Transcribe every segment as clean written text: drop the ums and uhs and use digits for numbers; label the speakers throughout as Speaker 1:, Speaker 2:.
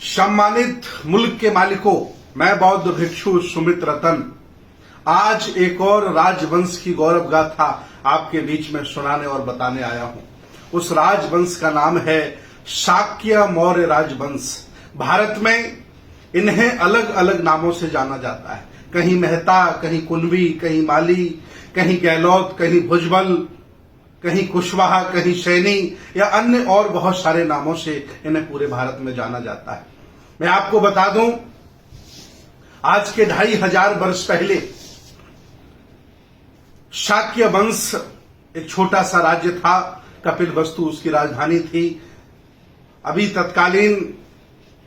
Speaker 1: सम्मानित मुल्क के मालिकों, मैं बौद्ध भिक्षु सुमित रतन आज एक और राजवंश की गौरव गाथा आपके बीच में सुनाने और बताने आया हूं। उस राजवंश का नाम है शाक्य मौर्य राजवंश। भारत में इन्हें अलग अलग नामों से जाना जाता है। कहीं मेहता, कहीं कुनवी, कहीं माली, कहीं गहलोत, कहीं भुजबल, कहीं कुशवाहा, कहीं सैनी या अन्य और बहुत सारे नामों से इन्हें पूरे भारत में जाना जाता है। मैं आपको बता दूं, आज के 2500 वर्ष पहले शाक्य वंश एक छोटा सा राज्य था। कपिलवस्तु उसकी राजधानी थी। अभी तत्कालीन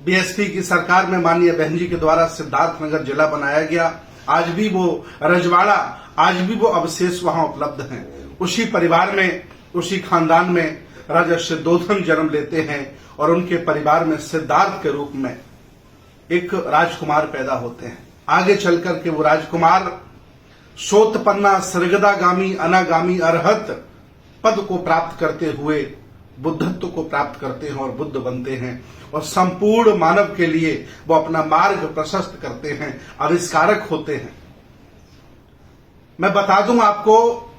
Speaker 1: बीएसपी की सरकार में माननीय बहन जी के द्वारा सिद्धार्थनगर जिला बनाया गया। आज भी वो रजवाड़ा, आज भी वो अवशेष वहां उपलब्ध हैं। उसी परिवार में, उसी खानदान में राजा सिद्धोधन जन्म लेते हैं और उनके परिवार में सिद्धार्थ के रूप में एक राजकुमार पैदा होते हैं। आगे चलकर के वो राजकुमार सोतपन्ना, सृगदागामी, अनागामी, अरहत पद को प्राप्त करते हुए बुद्धत्व को प्राप्त करते हैं और बुद्ध बनते हैं और संपूर्ण मानव के लिए वो अपना मार्ग प्रशस्त करते हैं, आविष्कारक होते हैं। मैं बता दूं आपको,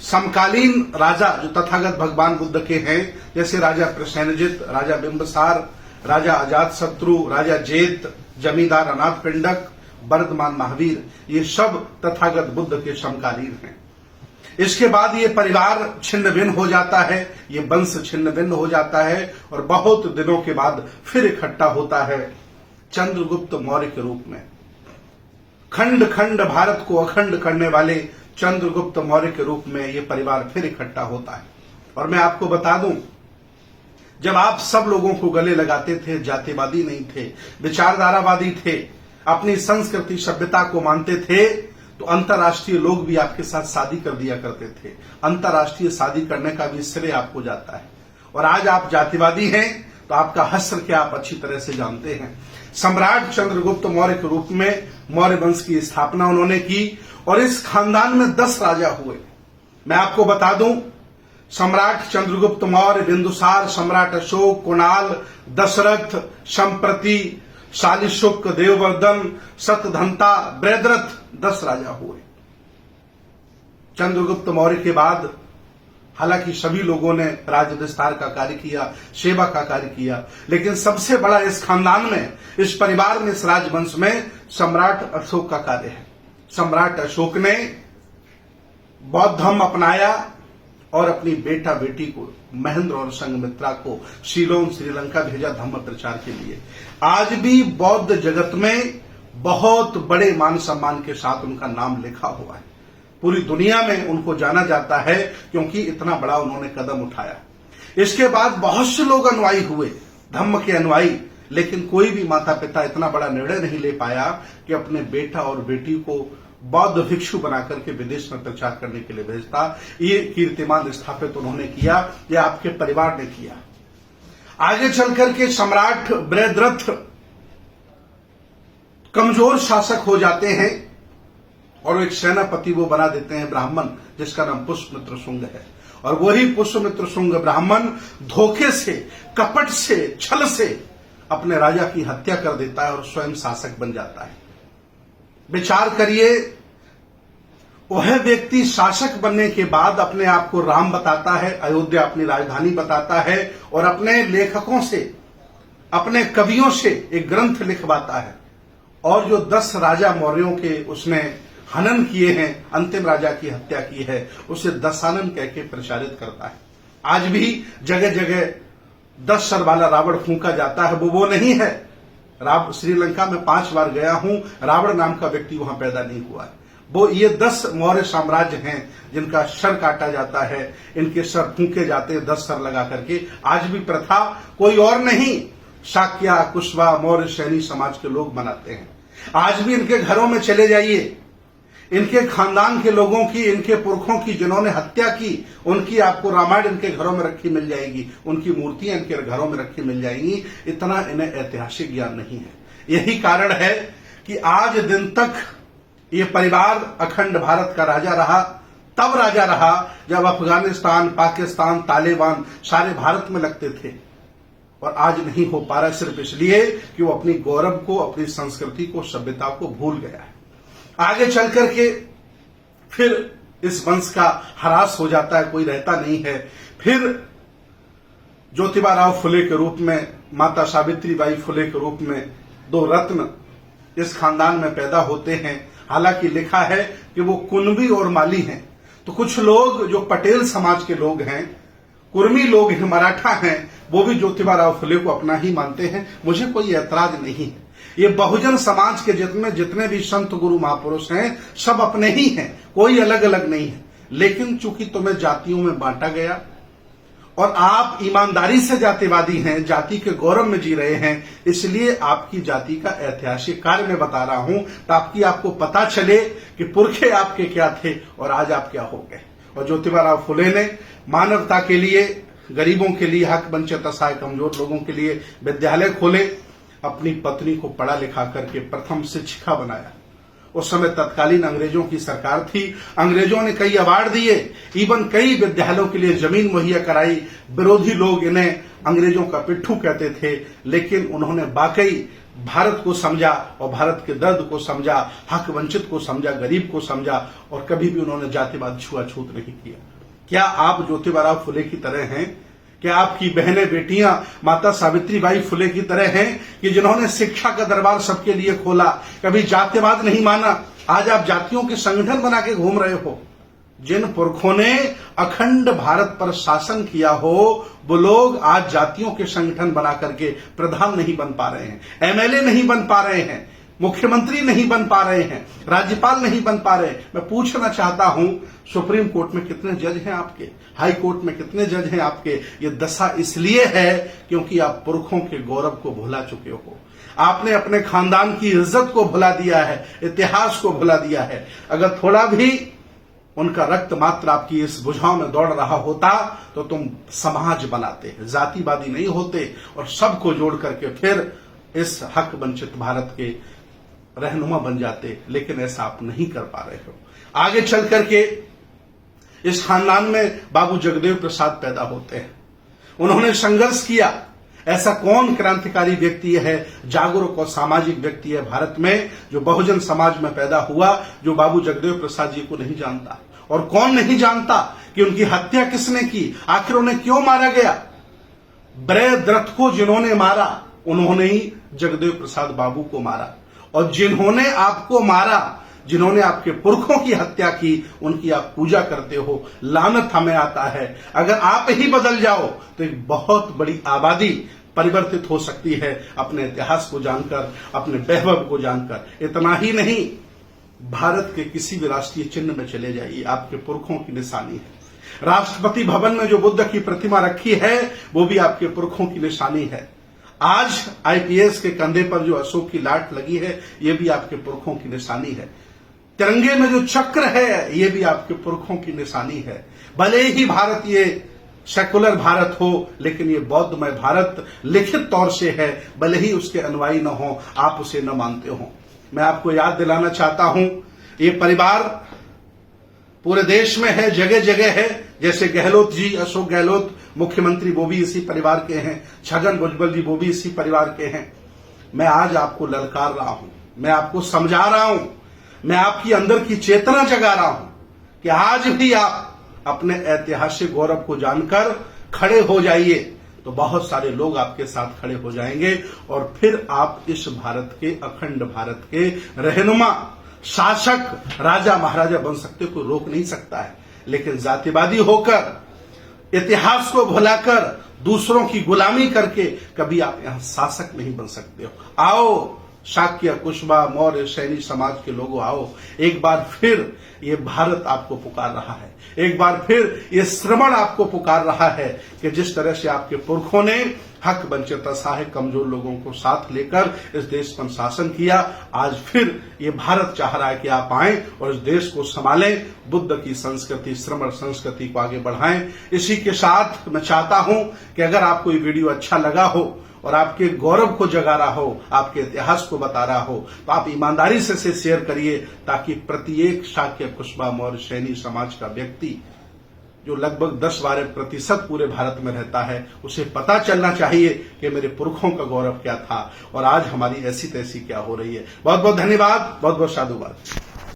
Speaker 1: समकालीन राजा जो तथागत भगवान बुद्ध के हैं, जैसे राजा प्रसेनजित, राजा बिंबसार, राजा अजातशत्रु, राजा जेत, जमींदार अनाथ पिंडक, वर्धमान महावीर, ये सब तथागत बुद्ध के समकालीन हैं। इसके बाद ये परिवार छिन्न भिन्न हो जाता है, ये वंश छिन्न भिन्न हो जाता है और बहुत दिनों के बाद फिर इकट्ठा होता है चंद्रगुप्त मौर्य के रूप में। खंड खंड भारत को अखंड करने वाले चंद्रगुप्त मौर्य के रूप में ये परिवार फिर इकट्ठा होता है। और मैं आपको बता दूं, जब आप सब लोगों को गले लगाते थे, जातिवादी नहीं थे, विचारधारावादी थे, अपनी संस्कृति सभ्यता को मानते थे, तो अंतर्राष्ट्रीय लोग भी आपके साथ शादी कर दिया करते थे। अंतर्राष्ट्रीय शादी करने का भी श्रेय आपको जाता है। और आज आप जातिवादी हैं तो आपका हश्र क्या आप अच्छी तरह से जानते हैं। सम्राट चंद्रगुप्त मौर्य के रूप में मौर्य वंश की स्थापना उन्होंने की और इस खानदान में 10 राजा हुए। मैं आपको बता दूं, सम्राट चंद्रगुप्त मौर्य, बिंदुसार, सम्राट अशोक, कुणाल, दशरथ, संप्रति, शालिशुक, देववर्धन, सतधंता, बृहद्रथ, 10 राजा हुए। चंद्रगुप्त मौर्य के बाद हालांकि सभी लोगों ने राज्य विस्तार का कार्य किया, सेवा का कार्य किया, लेकिन सबसे बड़ा इस खानदान में, इस परिवार में, इस राजवंश में सम्राट अशोक का कार्य है। सम्राट अशोक ने बौद्ध धर्म अपनाया और अपनी बेटा बेटी को, महेंद्र और संघमित्रा को शिलोंग श्रीलंका भेजा धर्म प्रचार के लिए। आज भी बौद्ध जगत में बहुत बड़े मान सम्मान के साथ उनका नाम लिखा हुआ है। पूरी दुनिया में उनको जाना जाता है क्योंकि इतना बड़ा उन्होंने कदम उठाया। इसके बाद बहुत से लोग अनुयायी हुए, धम्म के अनुयायी, लेकिन कोई भी माता पिता इतना बड़ा निर्णय नहीं ले पाया कि अपने बेटा और बेटी को बौद्ध भिक्षु बनाकर के विदेश में प्रचार करने के लिए भेजता। ये कीर्तिमान स्थापित उन्होंने किया, यह आपके परिवार ने किया। आगे चलकर के सम्राट बृहद्रथ कमजोर शासक हो जाते हैं और एक सेनापति वो बना देते हैं ब्राह्मण, जिसका नाम पुष्यमित्र शुंग है। और वही पुष्यमित्र शुंग ब्राह्मण धोखे से, कपट से, छल से अपने राजा की हत्या कर देता है और स्वयं शासक बन जाता है। विचार करिए, वह व्यक्ति शासक बनने के बाद अपने आप को राम बताता है, अयोध्या अपनी राजधानी बताता है और अपने लेखकों से, अपने कवियों से एक ग्रंथ लिखवाता है और जो 10 राजा मौर्यों के उसने हनन किए हैं, अंतिम राजा की हत्या की है, उसे दशानन कह के प्रचारित करता है। आज भी जगह जगह 10 सर वाला रावण फूंका जाता है, वो नहीं है। श्रीलंका में 5 बार गया हूं, रावण नाम का व्यक्ति वहां पैदा नहीं हुआ है। वो ये 10 मौर्य साम्राज्य हैं जिनका सर काटा जाता है, इनके सर फूंके जाते हैं 10 सर लगा करके। आज भी प्रथा कोई और नहीं, शाक्य, कुशवा, मौर्य सैनी समाज के लोग मनाते हैं। आज भी इनके घरों में चले जाइए, इनके खानदान के लोगों की, इनके पुरखों की जिन्होंने हत्या की, उनकी आपको रामायण इनके घरों में रखी मिल जाएगी, उनकी मूर्तियां इनके घरों में रखी मिल जाएंगी। इतना इन्हें ऐतिहासिक ज्ञान नहीं है। यही कारण है कि आज दिन तक ये परिवार अखंड भारत का राजा रहा। तब राजा रहा जब अफगानिस्तान, पाकिस्तान, तालिबान सारे भारत में लगते थे और आज नहीं हो पा रहा सिर्फ इसलिए कि वो अपनी गौरव को, अपनी संस्कृति को, सभ्यता को भूल गया है। आगे चल करके फिर इस वंश का ह्रास हो जाता है, कोई रहता नहीं है। फिर ज्योतिबा फुले के रूप में, माता सावित्रीबाई फुले के रूप में दो रत्न इस खानदान में पैदा होते हैं। हालांकि लिखा है कि वो कुणबी और माली हैं। तो कुछ लोग जो पटेल समाज के लोग हैं, कुर्मी लोग हैं, मराठा हैं, वो भी ज्योतिबा फुले को अपना ही मानते हैं। मुझे कोई ऐतराज नहीं है। ये बहुजन समाज के जितने भी संत गुरु महापुरुष हैं, सब अपने ही हैं, कोई अलग अलग नहीं है। लेकिन चूंकि तुम्हें जातियों में बांटा गया और आप ईमानदारी से जातिवादी हैं, जाति के गौरव में जी रहे हैं, इसलिए आपकी जाति का ऐतिहासिक कार्य मैं बता रहा हूं ताकि आपको पता चले कि पुरखे आपके क्या थे और आज आप क्या हो गए। और ज्योतिबा फुले ने मानवता के लिए, गरीबों के लिए, हक वंचित असहाय कमजोर लोगों के लिए विद्यालय खोले, अपनी पत्नी को पढ़ा लिखा करके प्रथम शिक्षिका बनाया। उस समय तत्कालीन अंग्रेजों की सरकार थी, अंग्रेजों ने कई अवार्ड दिए, इवन कई विद्यालयों के लिए जमीन मुहैया कराई। विरोधी लोग इन्हें अंग्रेजों का पिट्ठू कहते थे, लेकिन उन्होंने वाकई भारत को समझा और भारत के दर्द को समझा, हक वंचित को समझा, गरीब को समझा, और कभी भी उन्होंने जातिवाद छुआछूत नहीं किया। क्या आप ज्योतिबा फुले की तरह हैं? क्या आपकी बहनें, बेटियां माता सावित्रीबाई फुले की तरह हैं कि जिन्होंने शिक्षा का दरबार सबके लिए खोला, कभी जातिवाद नहीं माना? आज आप जातियों के संगठन बना के घूम रहे हो। जिन पुरखों ने अखंड भारत पर शासन किया हो, वो लोग आज जातियों के संगठन बना करके प्रधान नहीं बन पा रहे हैं, एमएलए नहीं बन पा रहे हैं, मुख्यमंत्री नहीं बन पा रहे हैं, राज्यपाल नहीं बन पा रहे। मैं पूछना चाहता हूं, सुप्रीम कोर्ट में कितने जज हैं आपके? हाई कोर्ट में कितने जज हैं आपके? ये दशा इसलिए है क्योंकि आप पुरखों के गौरव को भुला चुके हो। आपने अपने खानदान की इज्जत को भुला दिया है, इतिहास को भुला दिया है। अगर थोड़ा भी उनका रक्त मात्र आपकी इस भुजाओं में दौड़ रहा होता तो तुम समाज बनाते, जातिवादी नहीं होते और सबको जोड़ करके फिर इस हक वंचित भारत के रहनुमा बन जाते। लेकिन ऐसा आप नहीं कर पा रहे हो। आगे चल करके इस खानदान में बाबू जगदेव प्रसाद पैदा होते हैं। उन्होंने संघर्ष किया। ऐसा कौन क्रांतिकारी व्यक्ति है, जागरूक और सामाजिक व्यक्ति है भारत में जो बहुजन समाज में पैदा हुआ, जो बाबू जगदेव प्रसाद जी को नहीं जानता? और कौन नहीं जानता कि उनकी हत्या किसने की, आखिर उन्हें क्यों मारा गया? ब्रयद्रथ को जिन्होंने मारा, उन्होंने ही जगदेव प्रसाद बाबू को मारा। और जिन्होंने आपको मारा, जिन्होंने आपके पुरखों की हत्या की, उनकी आप पूजा करते हो। लानत हमें आता है। अगर आप ही बदल जाओ तो एक बहुत बड़ी आबादी परिवर्तित हो सकती है अपने इतिहास को जानकर, अपने वैभव को जानकर। इतना ही नहीं, भारत के किसी भी राष्ट्रीय चिन्ह में चले जाइए, आपके पुरखों की निशानी है। राष्ट्रपति भवन में जो बुद्ध की प्रतिमा रखी है, वो भी आपके पुरखों की निशानी है। आज आईपीएस के कंधे पर जो अशोक की लाट लगी है, ये भी आपके पुरखों की निशानी है। तिरंगे में जो चक्र है, ये भी आपके पुरखों की निशानी है। भले ही भारत ये सेकुलर भारत हो, लेकिन ये बौद्धमय भारत लिखित तौर से है। भले ही उसके अनुयायी न हो, आप उसे न मानते हो। मैं आपको याद दिलाना चाहता हूं, ये परिवार पूरे देश में है, जगह जगह है। जैसे गहलोत जी, अशोक गहलोत मुख्यमंत्री, वो भी इसी परिवार के हैं। छगन भुजबल जी, वो भी इसी परिवार के हैं। मैं आज आपको ललकार रहा हूं, मैं आपको समझा रहा हूं, मैं आपकी अंदर की चेतना जगा रहा हूं कि आज भी आप अपने ऐतिहासिक गौरव को जानकर खड़े हो जाइए, तो बहुत सारे लोग आपके साथ खड़े हो जाएंगे और फिर आप इस भारत के, अखंड भारत के रहनुमा, शासक, राजा महाराजा बन सकते। कोई रोक नहीं सकता है। लेकिन जातिवादी होकर, इतिहास को भुलाकर, दूसरों की गुलामी करके कभी आप यहां शासक नहीं बन सकते हो। आओ शाक्य, कुशवा, मौर्य, सैनी समाज के लोगों, आओ। एक बार फिर ये भारत आपको पुकार रहा है। एक बार फिर ये श्रवण आपको पुकार रहा है कि जिस तरह से आपके पुरखों ने हक वंचित असहाय कमजोर लोगों को साथ लेकर इस देश पर शासन किया, आज फिर ये भारत चाह रहा है कि आप आएं और इस देश को संभालें, बुद्ध की संस्कृति, श्रमण संस्कृति को आगे बढ़ाएं। इसी के साथ मैं चाहता हूं कि अगर आपको ये वीडियो अच्छा लगा हो और आपके गौरव को जगा रहा हो, आपके इतिहास को बता रहा हो, तो आप ईमानदारी से इसे शेयर करिए ताकि प्रत्येक शाक्य, कुशवा, मौर्य, सैनी समाज का व्यक्ति जो लगभग 10-12% पूरे भारत में रहता है, उसे पता चलना चाहिए कि मेरे पुरखों का गौरव क्या था और आज हमारी ऐसी तैसी क्या हो रही है। बहुत बहुत धन्यवाद, बहुत बहुत साधुवाद।